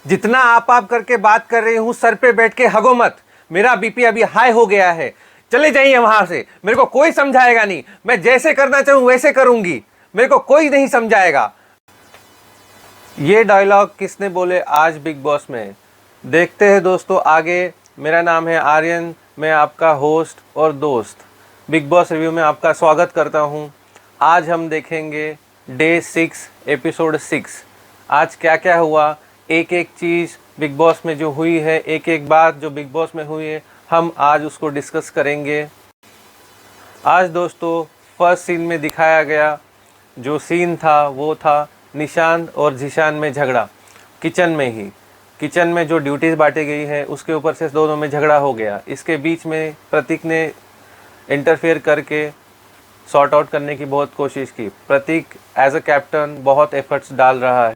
जितना आप करके बात कर रही हूँ, सर पे बैठ के हगो मत। मेरा बीपी अभी हाई हो गया है। चले जाइए वहां से, मेरे को कोई समझाएगा नहीं। मैं जैसे करना चाहूँ वैसे करूंगी, मेरे को कोई नहीं समझाएगा। ये डायलॉग किसने बोले आज बिग बॉस में, देखते हैं दोस्तों आगे। मेरा नाम है आर्यन, मैं आपका होस्ट और दोस्त बिग बॉस रिव्यू में आपका स्वागत करता हूं। आज हम देखेंगे डे 6 एपिसोड 6। आज क्या क्या हुआ, एक एक चीज़ बिग बॉस में जो हुई है, एक एक बात जो बिग बॉस में हुई है, हम आज उसको डिस्कस करेंगे। आज दोस्तों फर्स्ट सीन में दिखाया गया जो सीन था वो था निशांत और जीशान में झगड़ा। किचन में जो ड्यूटीज़ बांटी गई है उसके ऊपर से दोनों में झगड़ा हो गया। इसके बीच में प्रतीक ने इंटरफेयर करके सॉर्ट आउट करने की बहुत कोशिश की। प्रतीक एज अ कैप्टन बहुत एफर्ट्स डाल रहा है।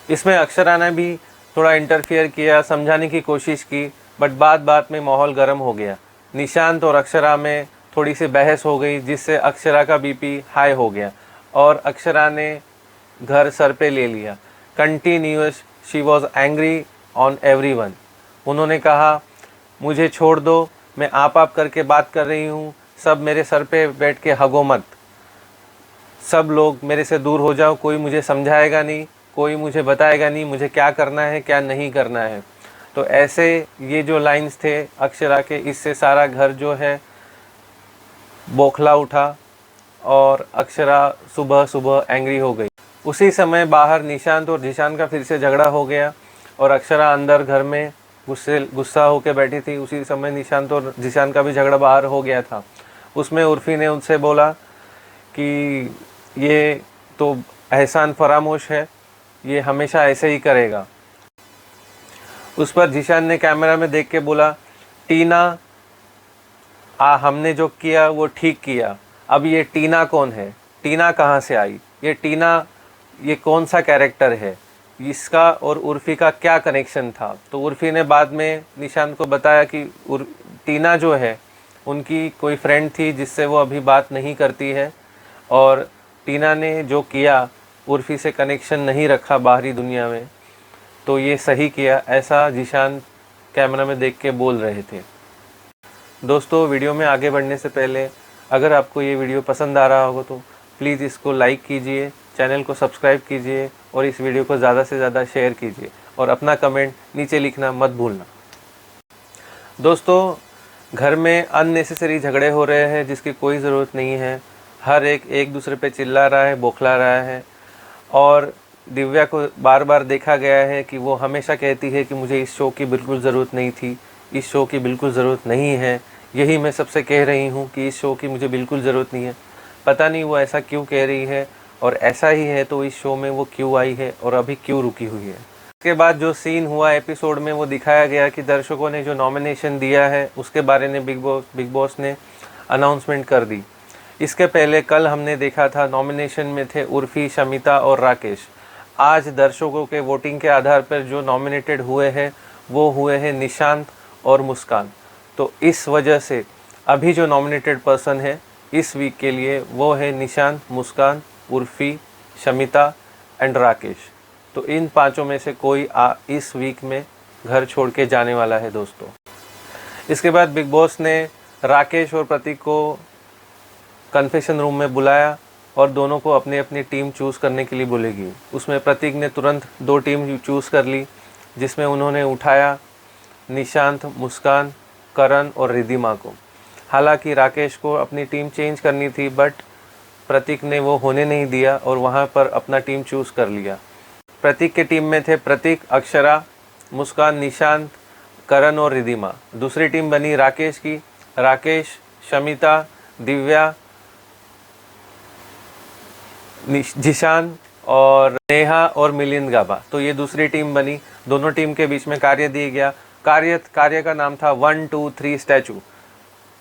इसमें अक्षरा ने भी थोड़ा इंटरफेयर किया, समझाने की कोशिश की, बट बात में माहौल गर्म हो गया। निशांत और अक्षरा में थोड़ी सी बहस हो गई जिससे अक्षरा का बीपी हाई हो गया और अक्षरा ने घर सर पे ले लिया। Continuous she was angry on everyone. उन्होंने कहा मुझे छोड़ दो, मैं आप करके बात कर रही हूँ, सब मेरे सर पे बैठ के हगो मत, सब लोग मेरे से दूर हो जाओ, कोई मुझे समझाएगा नहीं, कोई मुझे बताएगा नहीं मुझे क्या करना है क्या नहीं करना है। तो ऐसे ये जो लाइंस थे अक्षरा के, इससे सारा घर जो है बौखला उठा और अक्षरा सुबह एंग्री हो गई। उसी समय बाहर निशांत और जीशान का फिर से झगड़ा हो गया और अक्षरा अंदर घर में गुस्सा होकर बैठी थी। उसी समय निशांत और जीशान का भी झगड़ा बाहर हो गया था। उसमें उर्फी ने उनसे बोला कि ये तो एहसान फरामोश है, ये हमेशा ऐसे ही करेगा। उस पर जीशान ने कैमरा में देख के बोला टीना, हमने जो किया वो ठीक किया। अब ये टीना कौन है, टीना कहाँ से आई, ये टीना ये कौन सा कैरेक्टर है, इसका और उर्फी का क्या कनेक्शन था। तो उर्फी ने बाद में निशांत को बताया कि टीना जो है उनकी कोई फ्रेंड थी जिससे वो अभी बात नहीं करती है और टीना ने जो किया उर्फी से कनेक्शन नहीं रखा बाहरी दुनिया में, तो ये सही किया, ऐसा जीशान कैमरा में देख के बोल रहे थे। दोस्तों वीडियो में आगे बढ़ने से पहले अगर आपको ये वीडियो पसंद आ रहा होगा तो प्लीज़ इसको लाइक कीजिए, चैनल को सब्सक्राइब कीजिए और इस वीडियो को ज़्यादा से ज़्यादा शेयर कीजिए और अपना कमेंट नीचे लिखना मत भूलना। दोस्तों घर में अननेसेसरी झगड़े हो रहे हैं जिसकी कोई ज़रूरत नहीं है। हर एक दूसरे पे चिल्ला रहा है, बौखला रहा है और दिव्या को बार बार देखा गया है कि वो हमेशा कहती है कि मुझे इस शो की बिल्कुल ज़रूरत नहीं थी, इस शो की बिल्कुल ज़रूरत नहीं है। यही मैं सबसे कह रही हूँ कि इस शो की मुझे बिल्कुल ज़रूरत नहीं है। पता नहीं वो ऐसा क्यों कह रही है और ऐसा ही है तो इस शो में वो क्यों आई है और अभी क्यों रुकी हुई है। इसके बाद जो सीन हुआ एपिसोड में वो दिखाया गया कि दर्शकों ने जो नॉमिनेशन दिया है उसके बारे में बिग बॉस ने अनाउंसमेंट कर दी। इसके पहले कल हमने देखा था नॉमिनेशन में थे उर्फी, शमिता और राकेश। आज दर्शकों के वोटिंग के आधार पर जो नॉमिनेटेड हुए हैं वो हुए हैं निशांत और मुस्कान। तो इस वजह से अभी जो नॉमिनेटेड पर्सन है इस वीक के लिए वो है निशांत, मुस्कान, उर्फी, शमिता एंड राकेश। तो इन पांचों में से कोई इस वीक में घर छोड़ के जाने वाला है दोस्तों। इसके बाद बिग बॉस ने राकेश और प्रतीक को कन्फेशन रूम में बुलाया और दोनों को अपनी अपनी टीम चूज़ करने के लिए बोलेगी। उसमें प्रतीक ने तुरंत 2 टीम चूज़ कर ली जिसमें उन्होंने उठाया निशांत, मुस्कान, करण और रिद्धिमा को। हालांकि राकेश को अपनी टीम चेंज करनी थी बट प्रतीक ने वो होने नहीं दिया और वहाँ पर अपना टीम चूज़ कर लिया। प्रतीक के टीम में थे प्रतीक, अक्षरा, मुस्कान, निशांत, करण और रिद्धिमा। दूसरी टीम बनी राकेश की, राकेश, शमिता, दिव्या, जीशान और नेहा और मिलिंद गाबा। तो ये दूसरी टीम बनी। दोनों टीम के बीच में कार्य दिया गया। कार्य का नाम था 1 2 3 स्टैचू।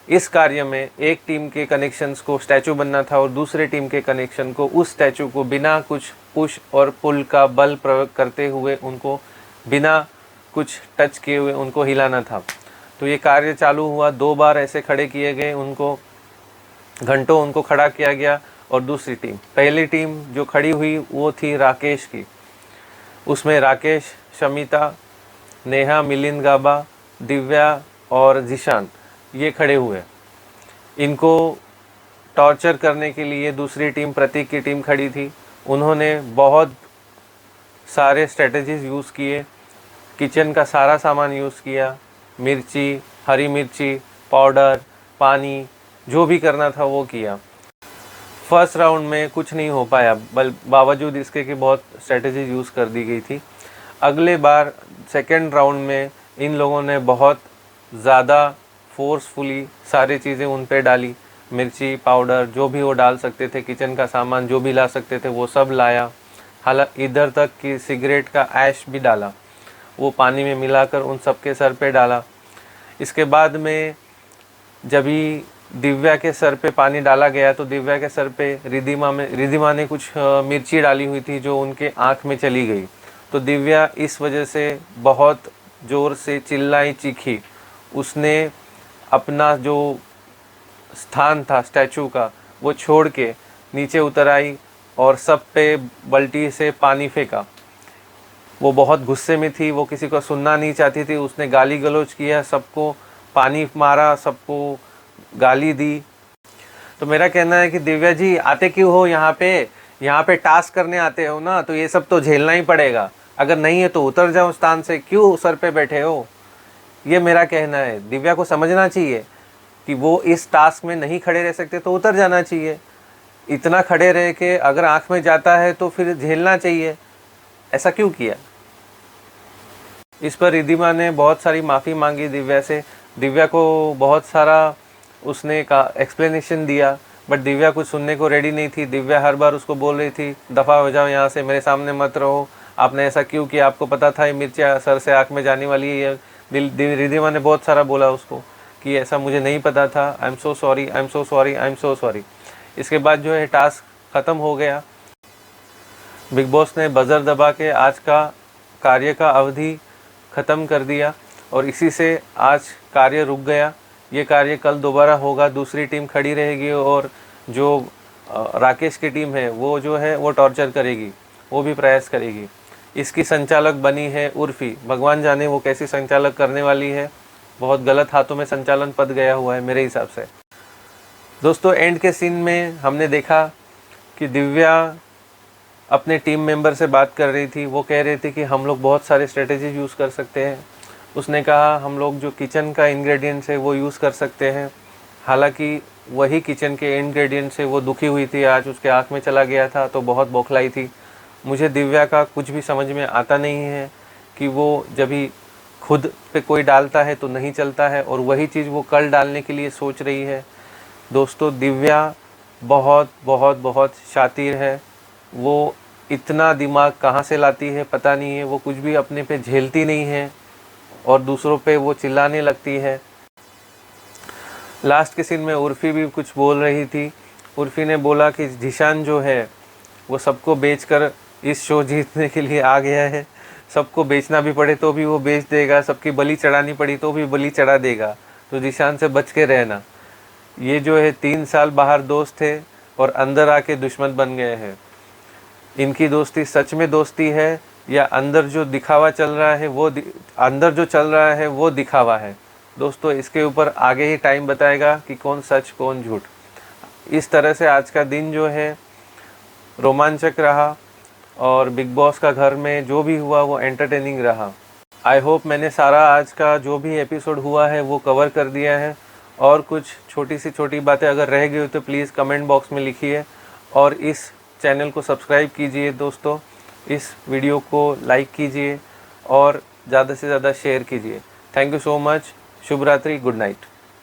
इस कार्य में एक टीम के कनेक्शंस को स्टैचू बनना था और दूसरे टीम के कनेक्शन को उस स्टैचू को बिना कुछ पुश और पुल का बल प्रयोग करते हुए उनको बिना कुछ टच किए हुए उनको हिलाना था। तो ये कार्य चालू हुआ। 2 बार ऐसे खड़े किए गए, उनको घंटों उनको खड़ा किया गया। और दूसरी टीम, पहली टीम जो खड़ी हुई वो थी राकेश की। उसमें राकेश, शमिता, नेहा, मिलिंद गाबा, दिव्या और जिशान ये खड़े हुए। इनको टॉर्चर करने के लिए दूसरी टीम, प्रतीक की टीम खड़ी थी। उन्होंने बहुत सारे स्ट्रेटजीज यूज़ किए, किचन का सारा सामान यूज़ किया, मिर्ची, हरी मिर्ची पाउडर, पानी, जो भी करना था वो किया। फर्स्ट राउंड में कुछ नहीं हो पाया, बावजूद इसके कि बहुत स्ट्रेटजी यूज़ कर दी गई थी। अगले बार सेकेंड राउंड में इन लोगों ने बहुत ज़्यादा फोर्सफुली सारी चीज़ें उन पे डाली, मिर्ची पाउडर जो भी वो डाल सकते थे, किचन का सामान जो भी ला सकते थे वो सब लाया। हालांकि इधर तक कि सिगरेट का ऐश भी डाला, वो पानी में मिलाकर उन सबके सर पे डाला। इसके बाद में जब ही दिव्या के सर पे पानी डाला गया तो दिव्या के सर पे रिद्धिमा ने कुछ मिर्ची डाली हुई थी जो उनके आँख में चली गई। तो दिव्या इस वजह से बहुत ज़ोर से चिल्लाई, चीखी। उसने अपना जो स्थान था स्टैचू का वो छोड़ के नीचे उतर आई और सब पे बाल्टी से पानी फेंका। वो बहुत गुस्से में थी, वो किसी को सुनना नहीं चाहती थी। उसने गाली गलौज किया, सबको पानी मारा, सबको गाली दी। तो मेरा कहना है कि दिव्या जी आते क्यों हो यहाँ पे टास्क करने आते हो ना, तो ये सब तो झेलना ही पड़ेगा। अगर नहीं है तो उतर जाओ स्थान से, क्यों सर पे बैठे हो? ये मेरा कहना है। दिव्या को समझना चाहिए कि वो इस टास्क में नहीं खड़े रह सकते तो उतर जाना चाहिए। इतना खड़े रह के अगर आँख में जाता है तो फिर झेलना चाहिए। ऐसा क्यों किया? इस पर रिद्धिमा ने बहुत सारी माफ़ी मांगी दिव्या से। दिव्या को बहुत सारा उसने का एक्सप्लेनेशन दिया, बट दिव्या कुछ सुनने को रेडी नहीं थी। दिव्या हर बार उसको बोल रही थी, दफ़ा हो जाओ यहाँ से, मेरे सामने मत रहो, आपने ऐसा क्यों किया, आपको पता था ये मिर्चियाँ सर से आँख में जाने वाली है। रिद्धिमा ने बहुत सारा बोला उसको कि ऐसा मुझे नहीं पता था, I am so sorry, I am so sorry, I am so sorry. इसके बाद जो है टास्क ख़त्म हो गया। बिग बॉस ने बज़र दबा के आज का कार्य का अवधि ख़त्म कर दिया और इसी से आज कार्य रुक गया। ये कार्य कल दोबारा होगा, दूसरी टीम खड़ी रहेगी और जो राकेश की टीम है वो जो है वो टॉर्चर करेगी, वो भी प्रयास करेगी। इसकी संचालक बनी है उर्फी। भगवान जाने वो कैसी संचालक करने वाली है, बहुत गलत हाथों में संचालन पद गया हुआ है मेरे हिसाब से। दोस्तों, एंड के सीन में हमने देखा कि दिव्या अपने टीम मेंबर से बात कर रही थी। वो कह रहे थे कि हम लोग बहुत सारे स्ट्रेटजी यूज़ कर सकते हैं। उसने कहा हम लोग जो किचन का इंग्रेडिएंट्स है वो यूज़ कर सकते हैं। हालांकि वही किचन के इंग्रेडिएंट्स से वो दुखी हुई थी, आज उसके आँख में चला गया था तो बहुत बौखलाई थी। मुझे दिव्या का कुछ भी समझ में आता नहीं है कि वो जब भी खुद पे कोई डालता है तो नहीं चलता है और वही चीज़ वो कल डालने के लिए सोच रही है। दोस्तों, दिव्या बहुत बहुत बहुत शातिर है। वो इतना दिमाग कहाँ से लाती है पता नहीं है। वो कुछ भी अपने पे झेलती नहीं है और दूसरों पे वो चिल्लाने लगती है। लास्ट के सीन में उर्फी भी कुछ बोल रही थी। उर्फी ने बोला कि जिशान जो है वो सबको बेचकर इस शो जीतने के लिए आ गया है। सबको बेचना भी पड़े तो भी वो बेच देगा, सबकी बलि चढ़ानी पड़ी तो भी बलि चढ़ा देगा। तो जिशान से बच के रहना। ये जो है 3 साल बाहर दोस्त थे और अंदर आके दुश्मन बन गए हैं। इनकी दोस्ती सच में दोस्ती है या अंदर जो दिखावा चल रहा है अंदर जो चल रहा है वो दिखावा है। दोस्तों, इसके ऊपर आगे ही टाइम बताएगा कि कौन सच कौन झूठ। इस तरह से आज का दिन जो है रोमांचक रहा और बिग बॉस का घर में जो भी हुआ वो एंटरटेनिंग रहा। आई होप मैंने सारा आज का जो भी एपिसोड हुआ है वो कवर कर दिया है। और कुछ छोटी सी छोटी बातें अगर रह गई हो तो प्लीज़ कमेंट बॉक्स में लिखिए और इस चैनल को सब्सक्राइब कीजिए। दोस्तों, इस वीडियो को लाइक कीजिए और ज़्यादा से ज़्यादा शेयर कीजिए। Thank you so much. शुभ रात्रि, गुड नाइट।